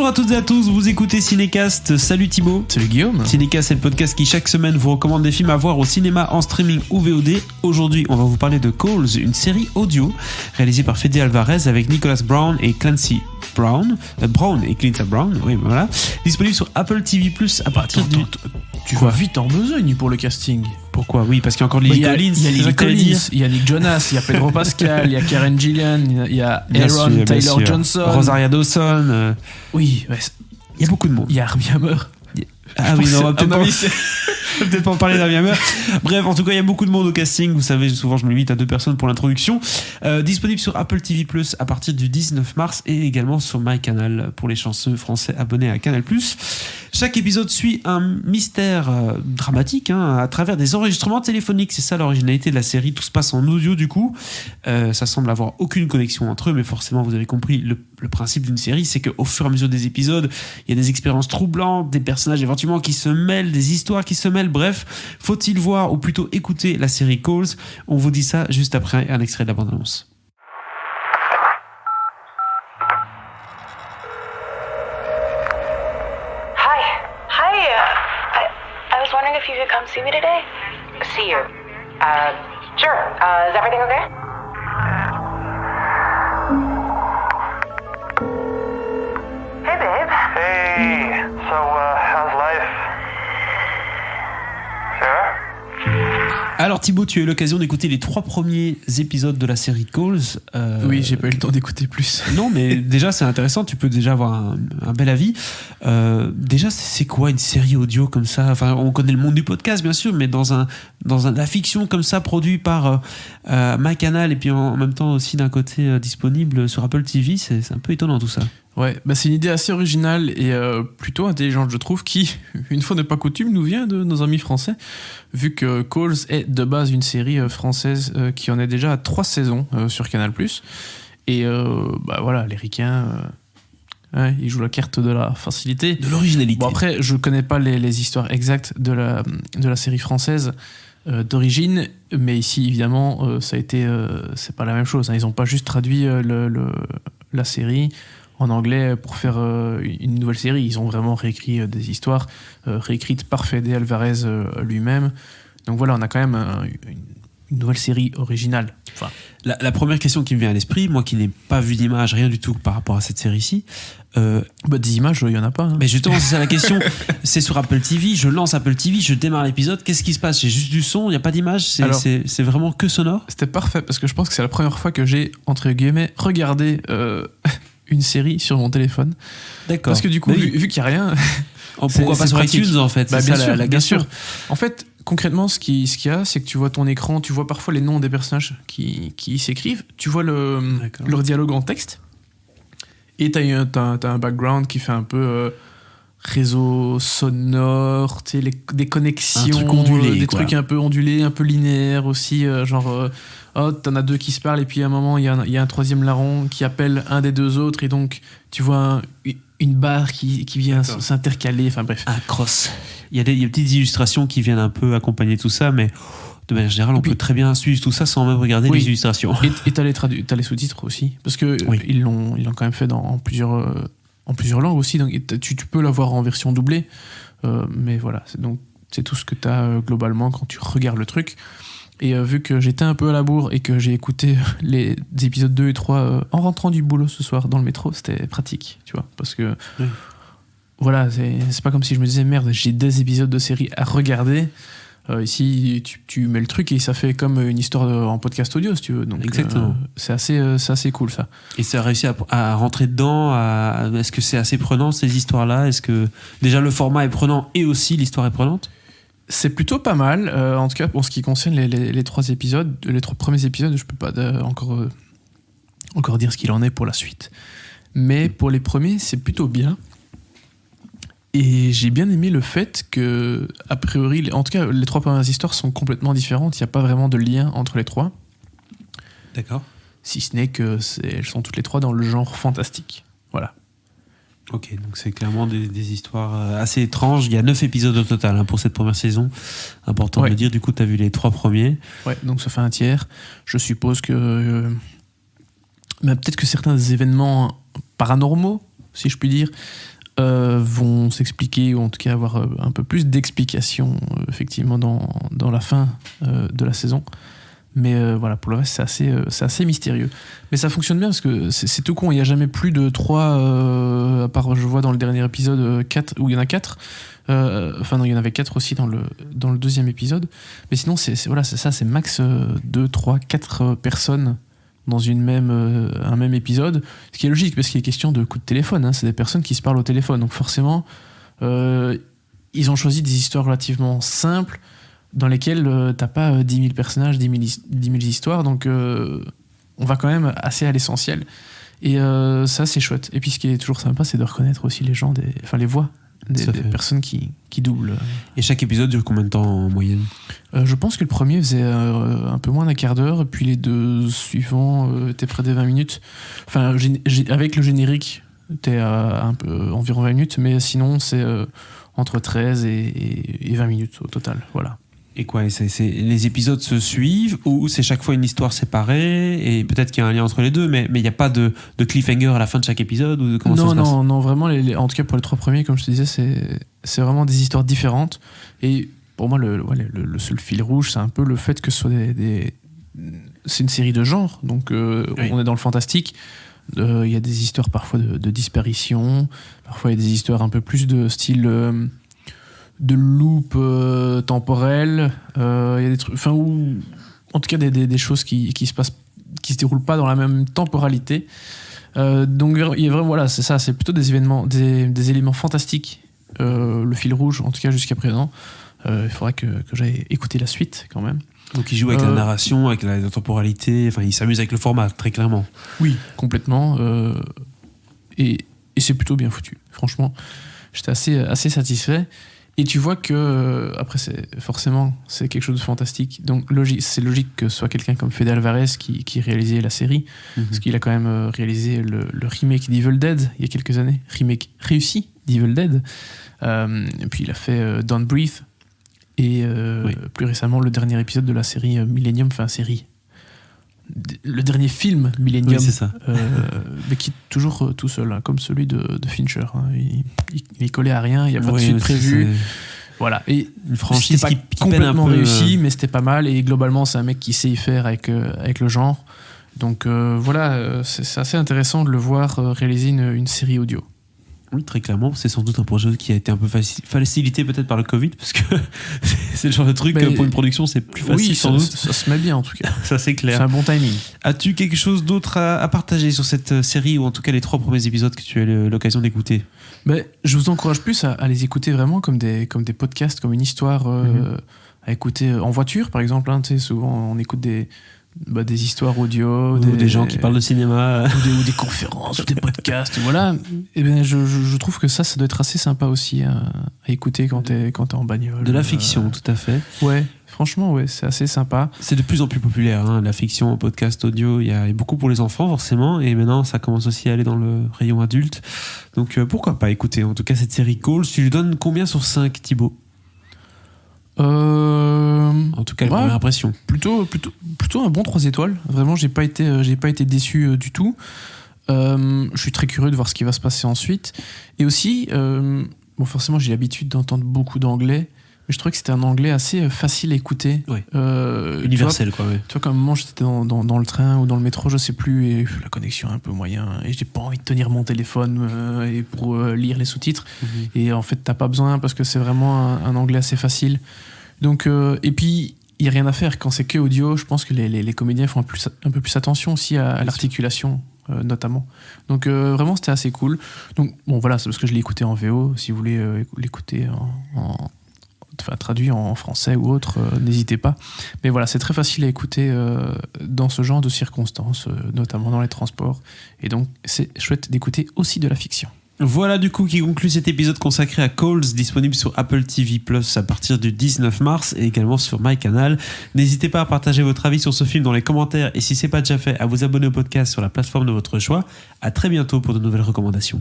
à toutes et à tous, vous écoutez Cinécast. Salut Thibaut. Salut Guillaume. Cinécast, c'est le podcast qui chaque semaine vous recommande des films à voir au cinéma, en streaming ou VOD. Aujourd'hui, on va vous parler de Calls, une série audio réalisée par Fede Alvarez avec Nicholas Brown et Clancy Brown. Brown et Clinton Brown, oui, voilà. Disponible sur Apple TV+, à partir du... Tu vas vite en besogne pour le casting. Pourquoi ? Oui, parce qu'il y a encore Lily Collins. Il y a Lily Collins, il y a Nick Jonas, il y a Pedro Pascal, il y a Karen Gillan, il y a Aaron Taylor Johnson, Rosaria Dawson. Oui, ouais, il y a beaucoup de monde. Il y a Armie Hammer. Ah oui, non, on va peut-être pas en parler d'Armie Hammer. Bref, en tout cas, il y a beaucoup de monde au casting. Vous savez, souvent, je me limite à 2 personnes pour l'introduction. Disponible sur Apple TV+, à partir du 19 mars et également sur MyCanal pour les chanceux français abonnés à Canal+. Chaque épisode suit un mystère dramatique à travers des enregistrements téléphoniques. C'est ça l'originalité de la série. Tout se passe en audio du coup. Ça semble avoir aucune connexion entre eux, mais forcément, vous avez compris, le principe d'une série, c'est qu'au fur et à mesure des épisodes, il y a des expériences troublantes, des personnages éventuellement qui se mêlent, des histoires qui se mêlent. Bref, faut-il voir ou plutôt écouter la série Calls ? On vous dit ça juste après un extrait de la bande-annonce. I was wondering if you could come see me today. See you? Sure. Is everything okay? Hey, babe. Hey, so, how's life? Sarah? Alors Thibaut, tu as eu l'occasion d'écouter les 3 premiers épisodes de la série Calls. Oui, j'ai pas eu le temps d'écouter plus. Non, mais déjà c'est intéressant, tu peux déjà avoir un bel avis. Déjà, c'est quoi une série audio comme ça ? Enfin, on connaît le monde du podcast bien sûr, mais dans la fiction comme ça, produit par MyCanal et puis en même temps aussi d'un côté disponible sur Apple TV, c'est un peu étonnant tout ça. Ouais, bah c'est une idée assez originale et plutôt intelligente, je trouve, qui, une fois n'est pas coutume, nous vient de nos amis français, vu que Calls est de base une série française qui en est déjà à 3 saisons sur Canal+. Et bah voilà, les ricains, ils jouent la carte de la facilité. De l'originalité. Bon, après, je connais pas les histoires exactes de la série française d'origine, mais ici, évidemment, ça a été... c'est pas la même chose. Ils ont pas juste traduit la série en anglais pour faire une nouvelle série. Ils ont vraiment réécrit des histoires réécrites par Fede Alvarez lui-même. Donc voilà, on a quand même une nouvelle série originale. Enfin, la première question qui me vient à l'esprit, moi qui n'ai pas vu d'image, rien du tout par rapport à cette série-ci. des images, il y en a pas. Mais justement, c'est ça la question. C'est sur Apple TV, je lance Apple TV, je démarre l'épisode. Qu'est-ce qui se passe ? J'ai juste du son, il n'y a pas d'image, c'est vraiment que sonore ? C'était parfait, parce que je pense que c'est la première fois que j'ai, entre guillemets, regardé une série sur mon téléphone. D'accord. Parce que du coup, vu qu'il n'y a rien... Pourquoi pas sur iTunes en fait ? Bien sûr, la bien question. sûr. En fait, concrètement, ce qu'il y a, c'est que tu vois ton écran, tu vois parfois les noms des personnages qui s'écrivent, tu vois leur dialogue en texte, et t'as un background qui fait un peu réseau sonore, des connexions, un truc ondulé, des trucs un peu ondulés, un peu linéaires aussi, t'en as 2 qui se parlent, et puis à un moment, il y a un troisième larron qui appelle un des 2 autres, et donc tu vois une barre qui vient s'intercaler, enfin bref. Un cross. Il y a des petites illustrations qui viennent un peu accompagner tout ça, mais de manière générale, on peut très bien suivre tout ça sans même regarder les illustrations. Et t'as les sous-titres aussi, parce que ils l'ont quand même fait en plusieurs langues aussi, donc tu peux l'avoir en version doublée, mais voilà, c'est tout ce que t'as globalement quand tu regardes le truc. Et vu que j'étais un peu à la bourre et que j'ai écouté les épisodes 2 et 3 en rentrant du boulot ce soir dans le métro, c'était pratique, tu vois, parce que voilà, c'est pas comme si je me disais merde, j'ai des épisodes de série à regarder. Ici, tu mets le truc et ça fait comme une histoire en podcast audio, si tu veux. Donc, exactement. C'est assez cool, ça. Et ça a réussi à rentrer dedans. Est-ce que c'est assez prenant, ces histoires-là ? Est-ce que déjà le format est prenant et aussi l'histoire est prenante ? C'est plutôt pas mal. En tout cas, pour ce qui concerne les 3 épisodes, les 3 premiers épisodes, je peux pas encore dire ce qu'il en est pour la suite. Mais pour les premiers, c'est plutôt bien. Et j'ai bien aimé le fait que, a priori, en tout cas, les 3 premières histoires sont complètement différentes. Il n'y a pas vraiment de lien entre les 3. D'accord. Si ce n'est qu'elles sont toutes les 3 dans le genre fantastique. Voilà. Ok, donc c'est clairement des histoires assez étranges. Il y a 9 épisodes au total pour cette première saison. Important de le dire, du coup, tu as vu les 3 premiers. Ouais, donc ça fait un tiers. Je suppose que... peut-être que certains événements paranormaux, si je puis dire, vont s'expliquer, ou en tout cas avoir un peu plus d'explications effectivement dans la fin de la saison. Mais voilà, pour le reste, c'est assez mystérieux. Mais ça fonctionne bien parce que c'est tout con. Il n'y a jamais plus de 3, à part, je vois dans le dernier épisode, 4, où il y en a 4. Enfin, non, il y en avait 4 aussi dans le deuxième épisode. Mais sinon, c'est ça, c'est max 2, 3, 4 personnes dans un même épisode. Ce qui est logique parce qu'il est question de coups de téléphone. Hein. C'est des personnes qui se parlent au téléphone. Donc forcément, ils ont choisi des histoires relativement simples dans lesquelles t'as pas 10 000 personnages, 10 000 histoires, donc on va quand même assez à l'essentiel. Et ça, c'est chouette. Et puis ce qui est toujours sympa, c'est de reconnaître aussi les voix des personnes qui doublent. Et chaque épisode dure combien de temps en moyenne ? Je pense que le premier faisait un peu moins d'un quart d'heure, et puis les 2 suivants étaient près des 20 minutes. Enfin, avec le générique, t'es à environ 20 minutes, mais sinon, c'est entre 13 et 20 minutes au total. Voilà. Et quoi, les épisodes se suivent ou c'est chaque fois une histoire séparée et peut-être qu'il y a un lien entre les deux, mais il n'y a pas de cliffhanger à la fin de chaque épisode ou comment ça se passe ? Non, vraiment, en tout cas pour les 3 premiers, comme je te disais, c'est vraiment des histoires différentes. Et pour moi, le seul fil rouge, c'est un peu le fait que ce soit c'est une série de genre, donc oui. On est dans le fantastique. Il y a des histoires parfois de disparition, parfois il y a des histoires un peu plus de style... de loop temporel, il y a des trucs, enfin, ou en tout cas des choses qui se passent, qui se déroulent pas dans la même temporalité. Donc il y a vraiment, voilà, c'est ça, c'est plutôt des éléments fantastiques. Le fil rouge, en tout cas jusqu'à présent. Il faudra que j'aille écouter la suite quand même. Donc il joue avec la narration, avec la temporalité, enfin il s'amuse avec le format, très clairement. Oui, complètement. Et c'est plutôt bien foutu. Franchement, j'étais assez satisfait. Et tu vois que, après, c'est quelque chose de fantastique. Donc, c'est logique que ce soit quelqu'un comme Fede Alvarez qui réalisait la série, parce qu'il a quand même réalisé le remake d'Evil Dead il y a quelques années. Remake réussi d'Evil Dead. Et puis, il a fait Don't Breathe. Et plus récemment, le dernier épisode de la série Millennium, enfin, le dernier film Millennium, oui, c'est ça. mais qui est toujours tout seul, hein, comme celui de Fincher. Hein. Il est collé à rien, il n'y a pas de suite prévue. Voilà. Et une franchise qui complètement peine un peu, réussi, mais c'était pas mal. Et globalement, c'est un mec qui sait y faire avec le genre. Donc voilà, c'est assez intéressant de le voir réaliser une série audio. Oui, très clairement, c'est sans doute un projet qui a été un peu facilité peut-être par le Covid, parce que c'est le genre de truc pour une production, c'est plus facile sans doute. Ça se met bien en tout cas. Ça c'est clair. C'est un bon timing. As-tu quelque chose d'autre à partager sur cette série, ou en tout cas les 3 premiers épisodes que tu as eu l'occasion d'écouter ? Je vous encourage plus à les écouter vraiment comme des podcasts, comme une histoire à écouter en voiture par exemple. Hein, souvent on écoute des histoires audio, ou des gens qui parlent de cinéma, ou des conférences, ou des podcasts, voilà. Et ben je trouve que ça doit être assez sympa aussi à écouter quand t'es en bagnole. De la fiction, tout à fait. Ouais, franchement, ouais, c'est assez sympa. C'est de plus en plus populaire, hein, la fiction, podcast, audio. Il y a beaucoup pour les enfants forcément, et maintenant ça commence aussi à aller dans le rayon adulte. Donc pourquoi pas écouter en tout cas cette série Calls. Tu lui donnes combien sur 5, Thibaut ? En tout cas, la première impression. Plutôt un bon 3 étoiles. Vraiment, j'ai pas été déçu du tout. Je suis très curieux de voir ce qui va se passer ensuite. Et aussi, forcément, j'ai l'habitude d'entendre beaucoup d'anglais. Mais je trouvais que c'était un anglais assez facile à écouter. Ouais. Universel, quoi. Ouais. Tu vois, comme un moment, j'étais dans le train ou dans le métro, je sais plus, et la connexion est un peu moyen, et j'ai pas envie de tenir mon téléphone et pour lire les sous-titres. Et en fait, t'as pas besoin parce que c'est vraiment un anglais assez facile. Donc, et puis, il n'y a rien à faire. Quand c'est que audio, je pense que les comédiens font un peu plus attention aussi à l'articulation, notamment. Donc, vraiment, c'était assez cool. Donc, bon, voilà, c'est parce que je l'ai écouté en VO. Si vous voulez l'écouter traduit en français ou autre, n'hésitez pas. Mais voilà, c'est très facile à écouter dans ce genre de circonstances, notamment dans les transports. Et donc, c'est chouette d'écouter aussi de la fiction. Voilà du coup qui conclut cet épisode consacré à Calls, disponible sur Apple TV+ à partir du 19 mars et également sur MyCanal. N'hésitez pas à partager votre avis sur ce film dans les commentaires et si ce n'est pas déjà fait, à vous abonner au podcast sur la plateforme de votre choix. À très bientôt pour de nouvelles recommandations.